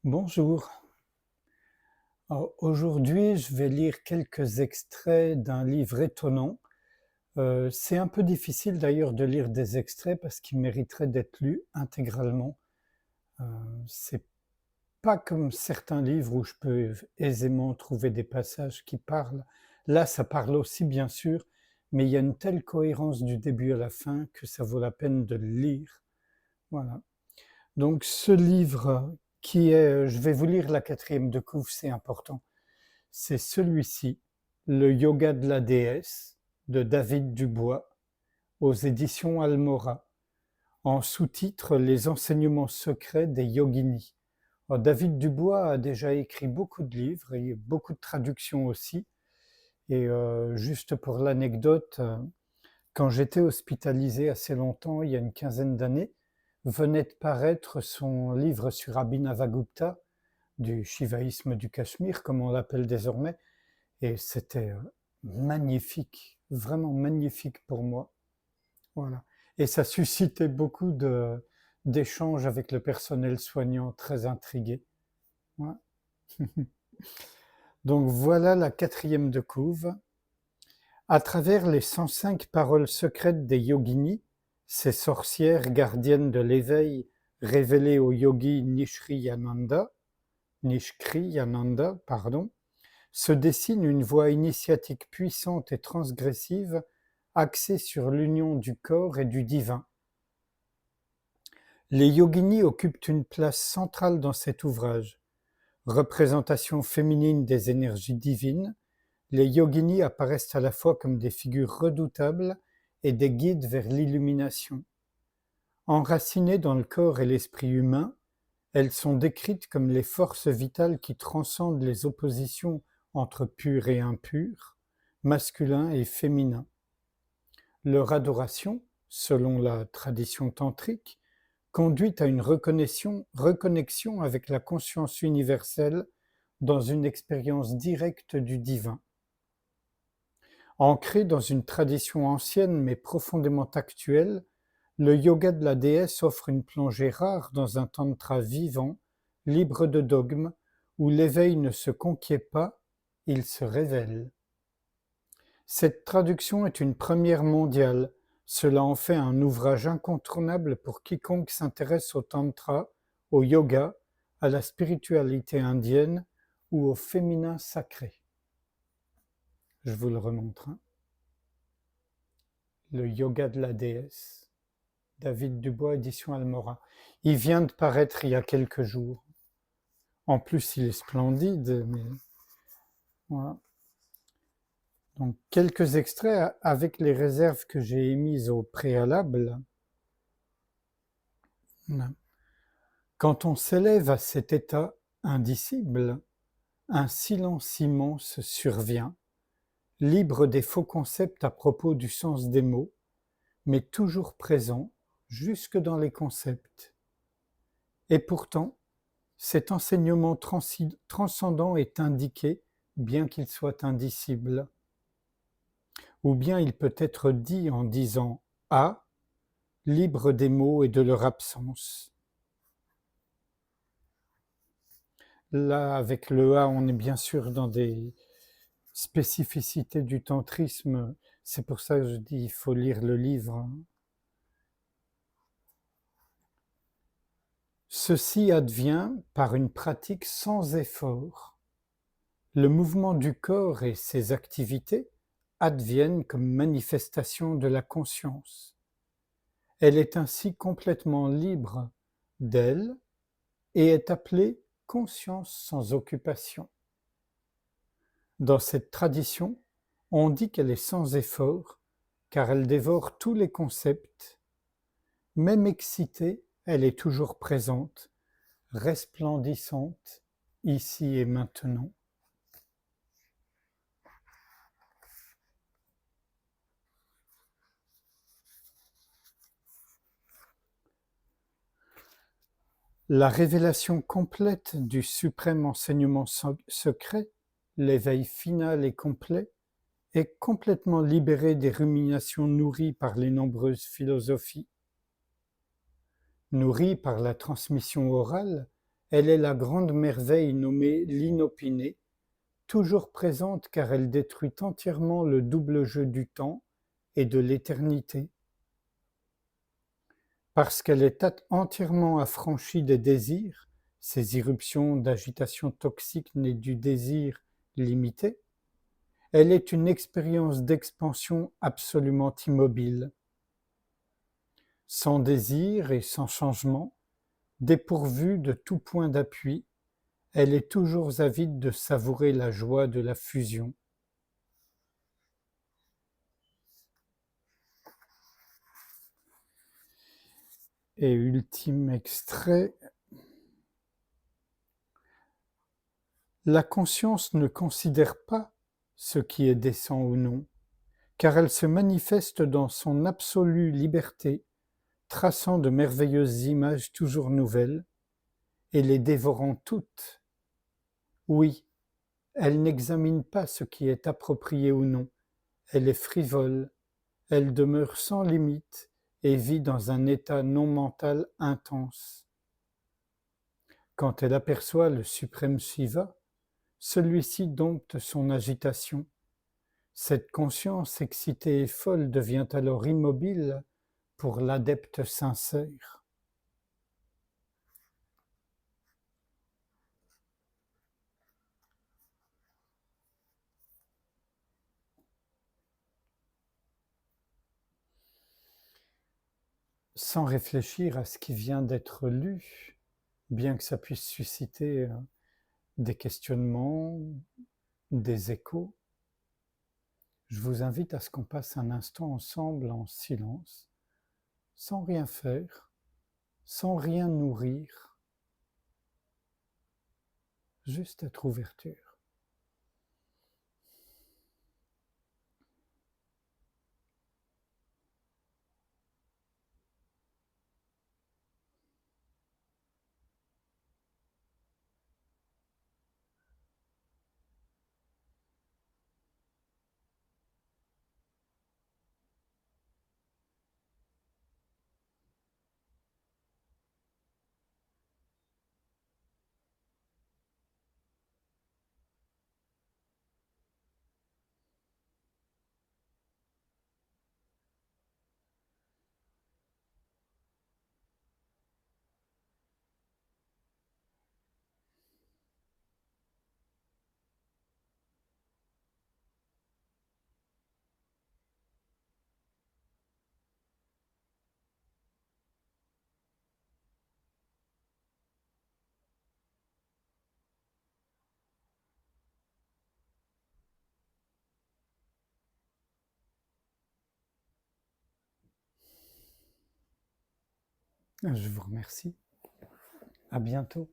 Bonjour. Alors, aujourd'hui, je vais lire quelques extraits d'un livre étonnant. C'est un peu difficile d'ailleurs de lire des extraits parce qu'ils mériteraient d'être lus intégralement. Heu, c'est pas comme certains livres où je peux aisément trouver des passages qui parlent. Là, ça parle aussi bien sûr, mais il y a une telle cohérence du début à la fin que ça vaut la peine de le lire. Voilà. Donc ce livre qui est, je vais vous lire la quatrième de couve, c'est important. C'est celui-ci, Le yoga de la déesse, de David Dubois, aux éditions Almora, en sous-titre Les enseignements secrets des yoginis. Alors, David Dubois a déjà écrit beaucoup de livres et beaucoup de traductions aussi. Et juste pour l'anecdote, quand j'étais hospitalisé assez longtemps, il y a une quinzaine d'années, venait de paraître son livre sur Abhinavagupta, du shivaïsme du Cachemire, comme on l'appelle désormais, et c'était magnifique, vraiment magnifique pour moi. Voilà. Et ça suscitait beaucoup d'échanges avec le personnel soignant, très intrigué. Ouais. Donc voilà la quatrième de couve. À travers les 105 paroles secrètes des yoginis, ces sorcières gardiennes de l'éveil révélées au yogi Nishkriyananda, pardon, se dessine une voie initiatique puissante et transgressive axée sur l'union du corps et du divin. Les yoginis occupent une place centrale dans cet ouvrage. Représentation féminine des énergies divines, les yoginis apparaissent à la fois comme des figures redoutables et des guides vers l'illumination. Enracinées dans le corps et l'esprit humain, elles sont décrites comme les forces vitales qui transcendent les oppositions entre pur et impur, masculin et féminin. Leur adoration, selon la tradition tantrique, conduit à une reconnexion avec la conscience universelle dans une expérience directe du divin. Ancré dans une tradition ancienne mais profondément actuelle, le yoga de la déesse offre une plongée rare dans un tantra vivant, libre de dogmes, où l'éveil ne se conquiert pas, il se révèle. Cette traduction est une première mondiale, cela en fait un ouvrage incontournable pour quiconque s'intéresse au tantra, au yoga, à la spiritualité indienne ou au féminin sacré. Je vous le remontre. Le yoga de la déesse. David Dubois, édition Almora. Il vient de paraître il y a quelques jours. En plus, il est splendide, mais voilà. Donc, quelques extraits avec les réserves que j'ai émises au préalable. Quand on s'élève à cet état indicible, un silence immense survient, libre des faux concepts à propos du sens des mots, mais toujours présent jusque dans les concepts. Et pourtant, cet enseignement transcendant est indiqué, bien qu'il soit indicible. Ou bien il peut être dit en disant « A », libre des mots et de leur absence. Là, avec le A, on est bien sûr dans des spécificités du tantrisme. C'est pour ça que je dis il faut lire le livre. Ceci advient par une pratique sans effort. Le mouvement du corps et ses activités adviennent comme manifestation de la conscience. Elle est ainsi complètement libre d'elle et est appelée conscience sans occupation. Dans cette tradition, on dit qu'elle est sans effort, car elle dévore tous les concepts. Même excitée, elle est toujours présente, resplendissante, ici et maintenant. La révélation complète du suprême enseignement secret, l'éveil final et complet, est complètement libérée des ruminations nourries par les nombreuses philosophies. Nourrie par la transmission orale, Elle est la grande merveille nommée l'inopinée, toujours présente car elle détruit entièrement le double jeu du temps et de l'éternité. Parce qu'elle est entièrement affranchie des désirs, ces irruptions d'agitation toxique nées du désir limité, elle est une expérience d'expansion absolument immobile. Sans désir et sans changement, dépourvue de tout point d'appui, elle est toujours avide de savourer la joie de la fusion. Et ultime extrait, la conscience ne considère pas ce qui est décent ou non, car elle se manifeste dans son absolue liberté, traçant de merveilleuses images toujours nouvelles, et les dévorant toutes. Oui, elle n'examine pas ce qui est approprié ou non, elle est frivole, elle demeure sans limite et vit dans un état non mental intense. Quand elle aperçoit le suprême Shiva, celui-ci dompte son agitation. Cette conscience excitée et folle devient alors immobile pour l'adepte sincère. Sans réfléchir à ce qui vient d'être lu, bien que ça puisse susciter des questionnements, des échos, je vous invite à ce qu'on passe un instant ensemble en silence, sans rien faire, sans rien nourrir, juste être ouverture. Je vous remercie. À bientôt.